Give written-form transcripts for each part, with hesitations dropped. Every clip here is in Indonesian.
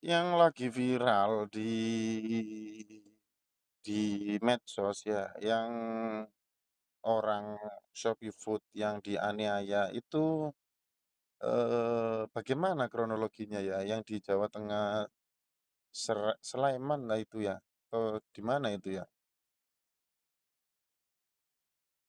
Yang lagi viral di medsos ya, yang orang Shopee Food yang dianiaya itu, bagaimana kronologinya ya? Yang di Jawa Tengah, Sleman lah itu ya? Di mana itu ya?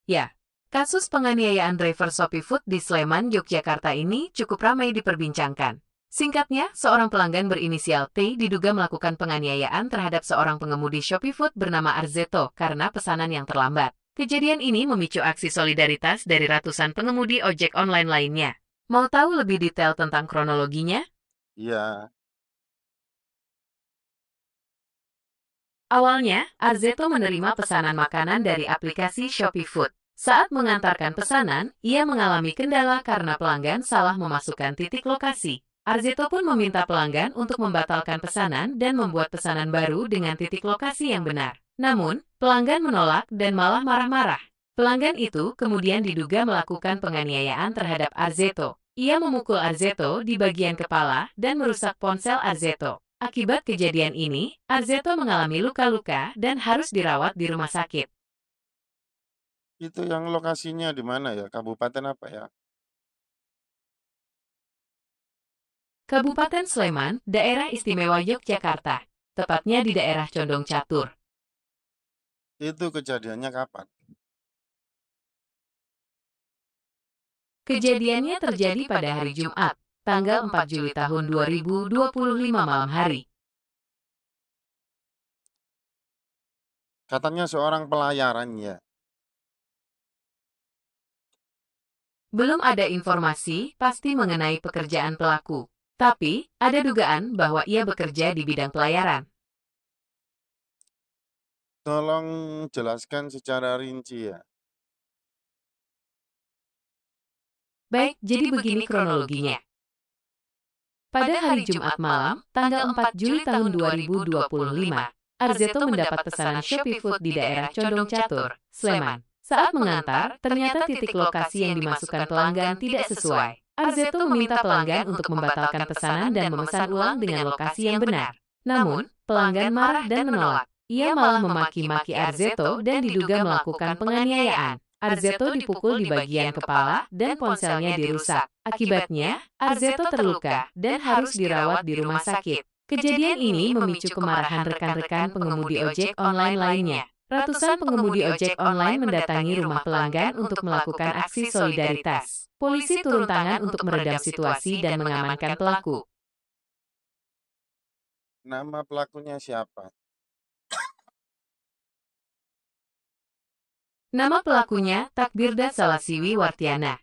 Ya, kasus penganiayaan driver Shopee Food di Sleman, Yogyakarta ini cukup ramai diperbincangkan. Singkatnya, seorang pelanggan berinisial T diduga melakukan penganiayaan terhadap seorang pengemudi Shopee Food bernama Arzeto karena pesanan yang terlambat. Kejadian ini memicu aksi solidaritas dari ratusan pengemudi ojek online lainnya. Mau tahu lebih detail tentang kronologinya? Iya, Awalnya, Arzeto menerima pesanan makanan dari aplikasi Shopee Food. Saat mengantarkan pesanan, ia mengalami kendala karena pelanggan salah memasukkan titik lokasi. Arzeto pun meminta pelanggan untuk membatalkan pesanan dan membuat pesanan baru dengan titik lokasi yang benar. Namun, pelanggan menolak dan malah marah-marah. Pelanggan itu kemudian diduga melakukan penganiayaan terhadap Arzeto. Ia memukul Arzeto di bagian kepala dan merusak ponsel Arzeto. Akibat kejadian ini, Arzeto mengalami luka-luka dan harus dirawat di rumah sakit. itu yang lokasinya di mana ya? Kabupaten apa ya? Kabupaten Sleman, Daerah Istimewa Yogyakarta, tepatnya di daerah Condong Catur. Itu kejadiannya kapan? Kejadiannya terjadi pada hari Jumat, tanggal 4 Juli tahun 2025 malam hari. Katanya seorang pelayaran ya. Belum ada informasi pasti mengenai pekerjaan pelaku, tapi ada dugaan bahwa ia bekerja di bidang pelayaran. Tolong jelaskan secara rinci ya. Baik, jadi begini kronologinya. Pada hari Jumat malam, tanggal 4 Juli tahun 2025, Arzeto mendapat pesanan Shopee Food di daerah Condong Catur, Sleman. Saat mengantar, ternyata titik lokasi yang dimasukkan pelanggan tidak sesuai. Arzeto meminta pelanggan untuk membatalkan pesanan dan memesan ulang dengan lokasi yang benar. Namun, pelanggan marah dan menolak. Ia malah memaki-maki Arzeto dan diduga melakukan penganiayaan. Arzeto dipukul di bagian kepala dan ponselnya dirusak. Akibatnya, Arzeto terluka dan harus dirawat di rumah sakit. Kejadian ini memicu kemarahan rekan-rekan pengemudi ojek online lainnya. Ratusan pengemudi ojek online mendatangi rumah pelanggan untuk melakukan aksi solidaritas. Polisi turun tangan untuk meredam situasi dan mengamankan pelaku. Nama pelakunya siapa? Nama pelakunya Takbirda Salasiwi Wartiana.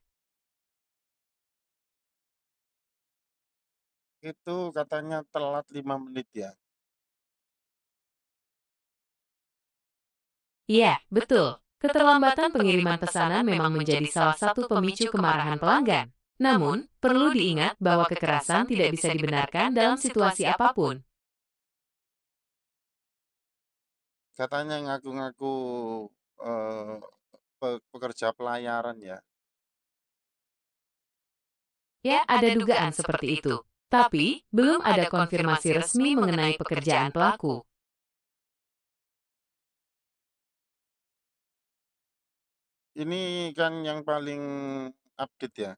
Itu katanya telat 5 menit ya. Iya, betul. Keterlambatan pengiriman pesanan memang menjadi salah satu pemicu kemarahan pelanggan. Namun, perlu diingat bahwa kekerasan tidak bisa dibenarkan dalam situasi apapun. Katanya ngaku-ngaku eh, pekerja pelayaran ya. Ya, ada dugaan seperti itu. Tapi, belum ada konfirmasi resmi mengenai pekerjaan pelaku. Ini kan yang paling update ya.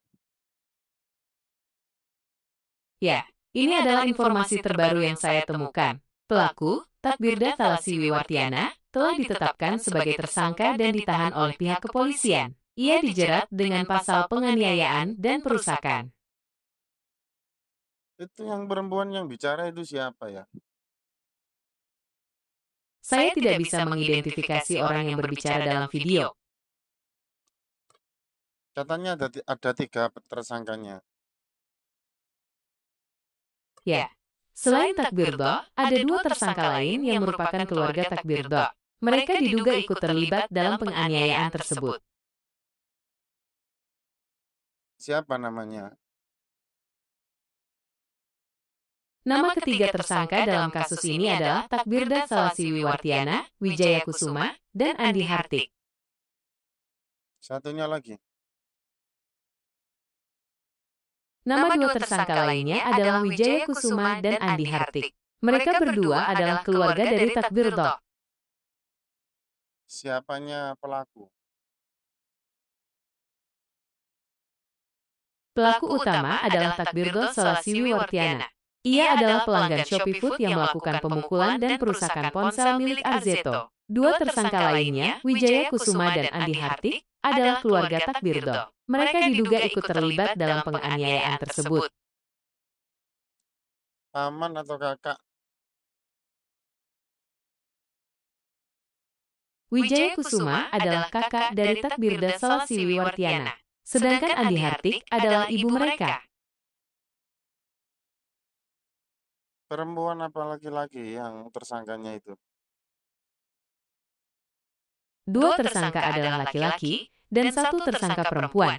Ya, ini adalah informasi terbaru yang saya temukan. Pelaku, Takbirda Talasiwi Wartiana, telah ditetapkan sebagai tersangka dan ditahan oleh pihak kepolisian. Ia dijerat dengan pasal penganiayaan dan perusakan. Itu yang perempuan yang bicara itu siapa ya? Saya tidak bisa mengidentifikasi orang yang berbicara dalam video. Katanya ada 3 tersangkanya. Ya, selain Takbirdo, ada dua tersangka lain yang merupakan keluarga Takbirdo. Mereka diduga ikut terlibat dalam penganiayaan tersebut. Siapa namanya? Nama ketiga tersangka dalam kasus ini adalah Takbirda Salasiwi Wartiana, Wijaya Kusuma, dan Andi Hartik. Satunya lagi. Nama dua tersangka lainnya adalah Wijaya Kusuma dan Andi Hartik. Mereka berdua adalah keluarga dari Takbirdo. Siapanya pelaku? Pelaku utama adalah Takbirdo Solasiwi Wartiana. Ia adalah pelanggan Shopee Food yang melakukan pemukulan dan perusakan ponsel milik Arzeto. Dua tersangka lainnya, Wijaya Kusuma dan Andi Hartik, adalah keluarga Takbirdo. Mereka diduga ikut terlibat dalam penganiayaan tersebut. Paman atau kakak? Wijaya Kusuma adalah kakak dari Takbirda Solasiwi Wartiana. Sedangkan Andi Hartik adalah ibu mereka. Perempuan apa laki-laki yang tersangkanya itu? Dua tersangka adalah laki-laki dan satu tersangka perempuan.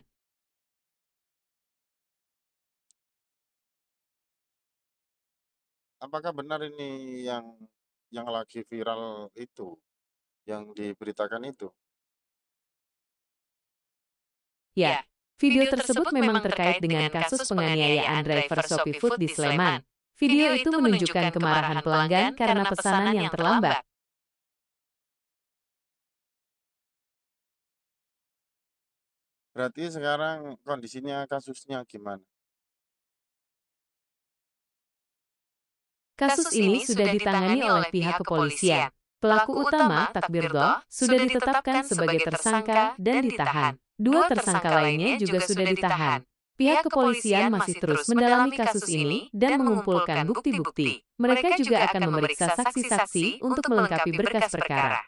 Apakah benar ini yang lagi viral itu, yang diberitakan itu? Ya, video tersebut memang terkait dengan kasus penganiayaan driver Shopee Food di Sleman. Video itu menunjukkan kemarahan pelanggan karena pesanan yang terlambat. Berarti sekarang kondisinya kasusnya gimana? Kasus ini sudah ditangani oleh pihak kepolisian. Pelaku utama, Takbirdo, sudah ditetapkan sebagai tersangka dan ditahan. Dua tersangka lainnya juga sudah ditahan. Pihak kepolisian masih terus mendalami kasus ini dan mengumpulkan bukti-bukti. Mereka juga akan memeriksa saksi-saksi untuk melengkapi berkas perkara.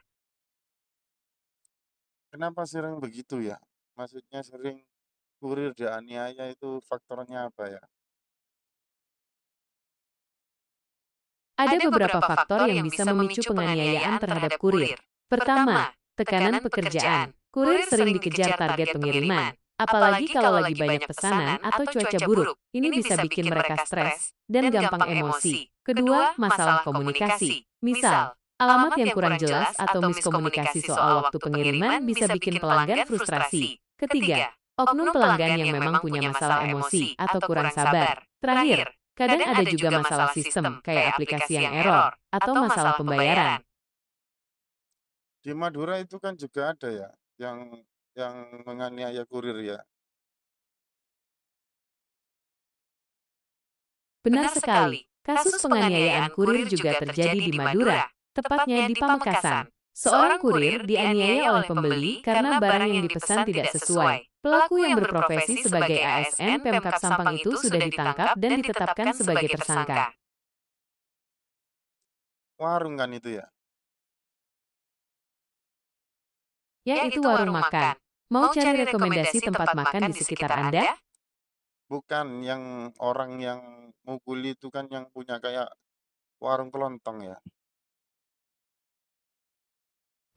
Kenapa sering begitu ya? Maksudnya sering kurir dianiaya itu faktornya apa ya? Ada beberapa faktor yang bisa memicu penganiayaan terhadap kurir. Pertama, tekanan pekerjaan. Kurir sering dikejar target pengiriman, apalagi kalau lagi banyak pesanan atau cuaca buruk. Ini bisa bikin mereka stres dan gampang emosi. Kedua, masalah komunikasi. Misal, alamat yang kurang jelas atau miskomunikasi soal waktu pengiriman bisa bikin pelanggan frustrasi. Ketiga, oknum pelanggan yang memang punya masalah emosi atau kurang sabar. Terakhir, kadang ada juga masalah sistem, kayak aplikasi yang error, atau masalah pembayaran. Di Madura itu kan juga ada ya, yang menganiaya kurir ya. Benar sekali, kasus penganiayaan kurir juga terjadi di Madura, tepatnya di Pamekasan. Seorang kurir dianiaya oleh pembeli karena barang yang dipesan tidak sesuai. Pelaku yang berprofesi sebagai ASN Pemkab Sampang itu sudah ditangkap dan ditetapkan sebagai tersangka. Warung kan itu ya. Yaitu warung makan. Mau cari rekomendasi tempat makan di sekitar Anda? Bukan yang orang yang mukuli itu kan yang punya kayak warung kelontong ya.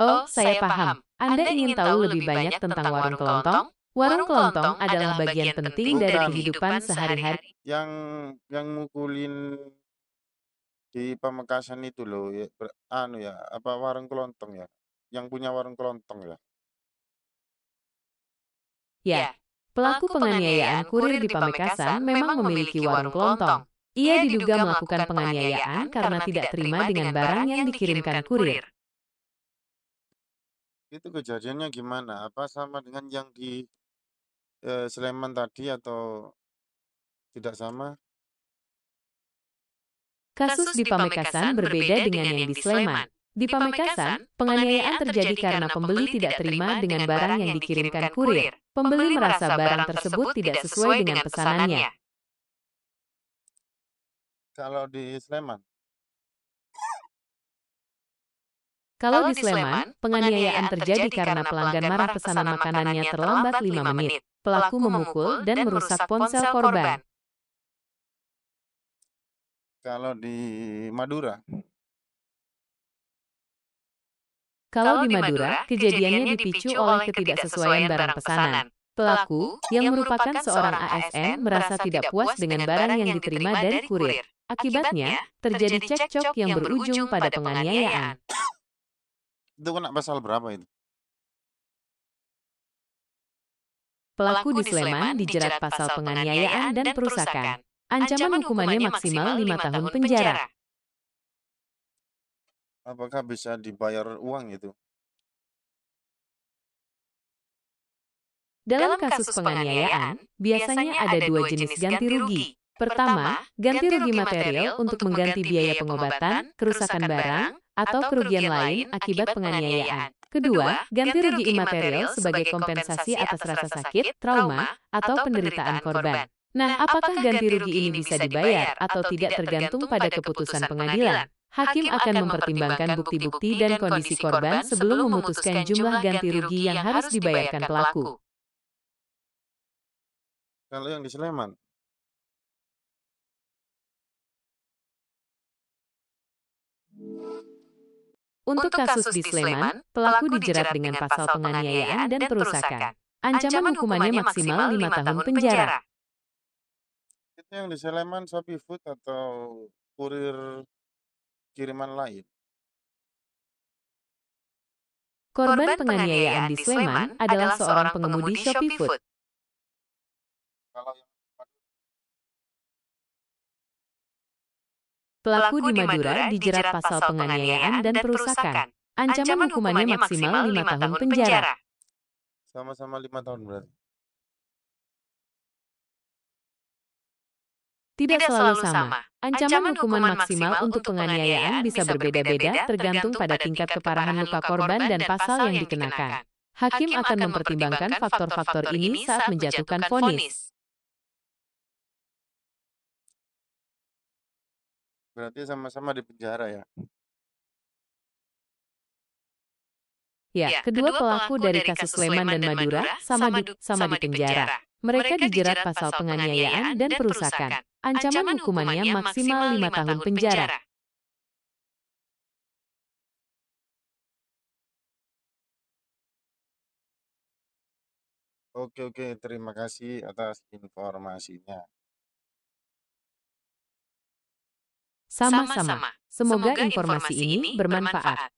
Oh, saya paham. Anda ingin tahu lebih banyak tentang warung kelontong? Warung kelontong adalah bagian penting dari Bukan. kehidupan sehari-hari. Yang mukulin di Pamekasan itu loh, ya, anu ya, apa warung kelontong ya. Yang punya warung kelontong ya. Ya, pelaku penganiayaan kurir di Pamekasan memang memiliki warung kelontong. Ia diduga melakukan penganiayaan karena tidak terima dengan barang yang dikirimkan kurir. Itu kejadiannya gimana? Apa sama dengan yang di Sleman tadi atau tidak sama? Kasus di Pamekasan berbeda dengan yang di Sleman. Di Pamekasan, penganiayaan terjadi karena pembeli tidak terima dengan barang yang dikirimkan kurir. Pembeli merasa barang tersebut tidak sesuai dengan pesanannya. Kalau di Sleman, Kalau di Sleman, penganiayaan terjadi karena pelanggan marah pesanan makanannya terlambat 5 menit. Pelaku memukul dan merusak ponsel korban. kalau di Madura, Kalau di Madura, kejadiannya dipicu oleh ketidaksesuaian barang pesanan. Pelaku, yang merupakan seorang ASN, merasa tidak puas dengan barang yang diterima dari kurir. Akibatnya, terjadi cekcok yang berujung pada penganiayaan. itu kena pasal berapa itu? Pelaku di Sleman dijerat pasal penganiayaan dan perusakan. Ancaman hukumannya maksimal 5 tahun penjara. Apakah bisa dibayar uang itu? Dalam kasus penganiayaan, biasanya ada dua jenis ganti rugi. Pertama, ganti rugi material untuk mengganti biaya pengobatan, kerusakan barang, atau kerugian lain akibat penganiayaan. Kedua, ganti rugi imaterial sebagai kompensasi atas rasa sakit, trauma, atau penderitaan korban. Nah, apakah ganti rugi ini bisa dibayar atau tidak tergantung pada keputusan pengadilan? Hakim akan mempertimbangkan bukti-bukti dan kondisi korban sebelum memutuskan jumlah ganti rugi yang harus dibayarkan pelaku. Kalau yang di Sleman, Untuk kasus di Sleman, pelaku dijerat dengan pasal penganiayaan dan perusakan. Ancaman hukumannya maksimal 5 tahun penjara. itu yang di Sleman Shopee Food atau kurir kiriman lain? Korban penganiayaan di Sleman adalah seorang pengemudi Shopee Food. Kalau yang Pelaku di Madura dijerat pasal penganiayaan dan perusakan. Ancaman hukumannya maksimal 5 tahun penjara. sama-sama 5 tahun berarti. Tidak selalu sama. Ancaman hukuman maksimal untuk penganiayaan bisa berbeda-beda tergantung pada tingkat keparahan luka korban dan pasal yang dikenakan. Hakim akan mempertimbangkan faktor-faktor ini saat menjatuhkan vonis. Berarti sama-sama di penjara ya. Ya, kedua pelaku dari kasus Sleman dan Madura sama di penjara. Mereka dijerat pasal penganiayaan dan perusakan. Ancaman hukumannya maksimal 5 tahun penjara. Oke oke, terima kasih atas informasinya. Sama-sama. Semoga informasi ini bermanfaat.